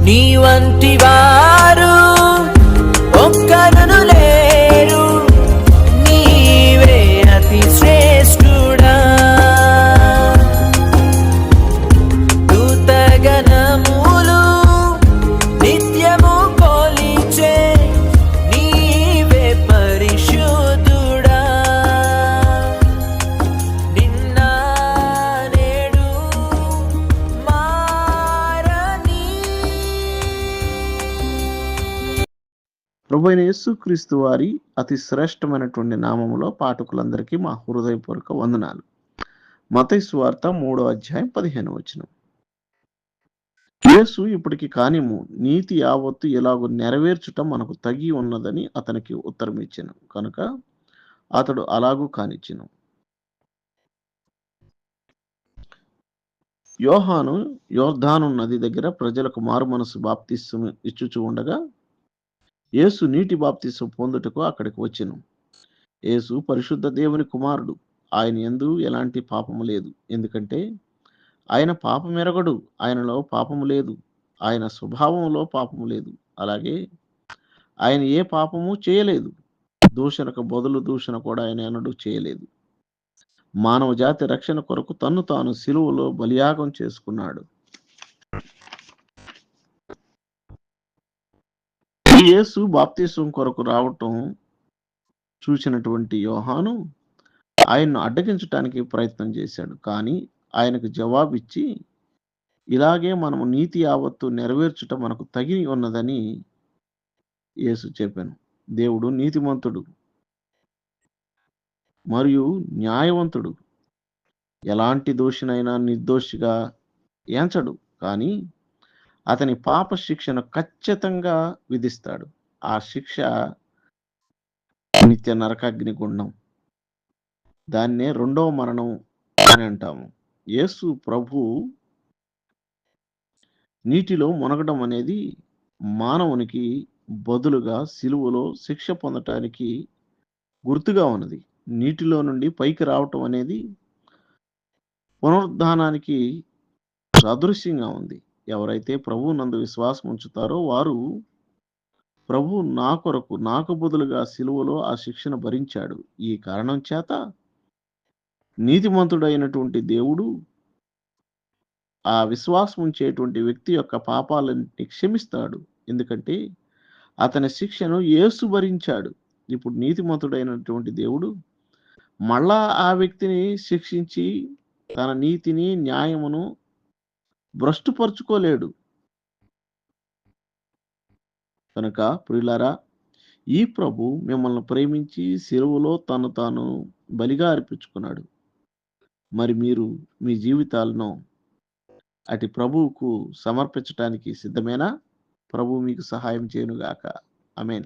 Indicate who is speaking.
Speaker 1: నీ వంటి వారు ఒక్కరును లేరు, నీవే అతి శ్రేష్ఠుడా. దూతగణములు నిత్యము కొలిచే నీవే పరిశుద్ధుడా. నిన్న నేడు మారని.
Speaker 2: ప్రభువైన యేసుక్రీస్తు వారి అతి శ్రేష్టమైనటువంటి నామములో పాఠకులందరికీ మా హృదయపూర్వక వందనాలు. మత్తయి సువార్త 3వ అధ్యాయం 15వ వచనం. యేసు ఇప్పటికి కానిము, నీతి యావత్తు ఎలాగో నెరవేర్చుట మనకు తగి ఉన్నదని అతనికి ఉత్తరం ఇచ్చెను. కనుక అతడు అలాగూ కానిచ్చెను. యోహాను యోర్దాను నది దగ్గర ప్రజలకు మారు మనసు బాప్తిస్మం ఇచ్చుచూ ఉండగా యేసు నీటి బాప్తిస్మం పొందుటకు అక్కడికి వచ్చెను. యేసు పరిశుద్ధ దేవుని కుమారుడు. ఆయన యందు ఎలాంటి పాపము లేదు. ఎందుకంటే ఆయన పాపమెరగడు, ఆయనలో పాపము లేదు, ఆయన స్వభావంలో పాపము లేదు. అలాగే ఆయన ఏ పాపము చేయలేదు. దూషణకు బదులు దూషణ కూడా ఆయన ఎన్నడూ చేయలేదు. మానవ జాతి రక్షణ కొరకు తన్ను తాను సిలువలో బలియాగం చేసుకున్నాడు. ఈ యేసు బాప్తిస్మం కొరకు రావటం చూసినటువంటి యోహాను ఆయన్ను అడ్డగించటానికి ప్రయత్నం చేశాడు. కానీ ఆయనకు జవాబిచ్చి, ఇలాగే మనము నీతి యావత్తు నెరవేర్చుట మనకు తగి ఉన్నదని యేసు చెప్పాను. దేవుడు నీతిమంతుడు మరియు న్యాయవంతుడు. ఎలాంటి దోషినైనా నిర్దోషిగా ఎంచడు. కానీ అతని పాప శిక్షను ఖచ్చితంగా విధిస్తాడు. ఆ శిక్ష నిత్య నరకాగ్ని గుండం. దాన్నే రెండవ మరణం అని అంటాము. యేసు ప్రభు నీటిలో మునగడం అనేది మానవునికి బదులుగా సిలువలో శిక్ష పొందటానికి గుర్తుగా ఉన్నది. నీటిలో నుండి పైకి రావటం అనేది పునరుద్ధానానికి సదృశ్యంగా ఉంది. ఎవరైతే ప్రభువు నందు విశ్వాసం ఉంచుతారో వారు, ప్రభు నా కొరకు నాకు బదులుగా సిలువలో ఆ శిక్షను భరించాడు, ఈ కారణం చేత నీతిమంతుడైనటువంటి దేవుడు ఆ విశ్వాసం ఉంచేటువంటి వ్యక్తి యొక్క పాపాలన్నింటినీ క్షమిస్తాడు. ఎందుకంటే అతని శిక్షను యేసు భరించాడు. ఇప్పుడు నీతిమంతుడైనటువంటి దేవుడు మళ్ళా ఆ వ్యక్తిని శిక్షించి తన నీతిని న్యాయమును భ్రష్టుపరుచుకోలేడు. కనుక ప్రియులారా, ఈ ప్రభు మిమ్మల్ని ప్రేమించి సిలువలో తను తాను బలిగా అర్పించుకున్నాడు. మరి మీరు మీ జీవితాలను అటు ప్రభువుకు సమర్పించటానికి సిద్ధమేనా? ప్రభు మీకు సహాయం చేయనుగాక. ఆమేన్.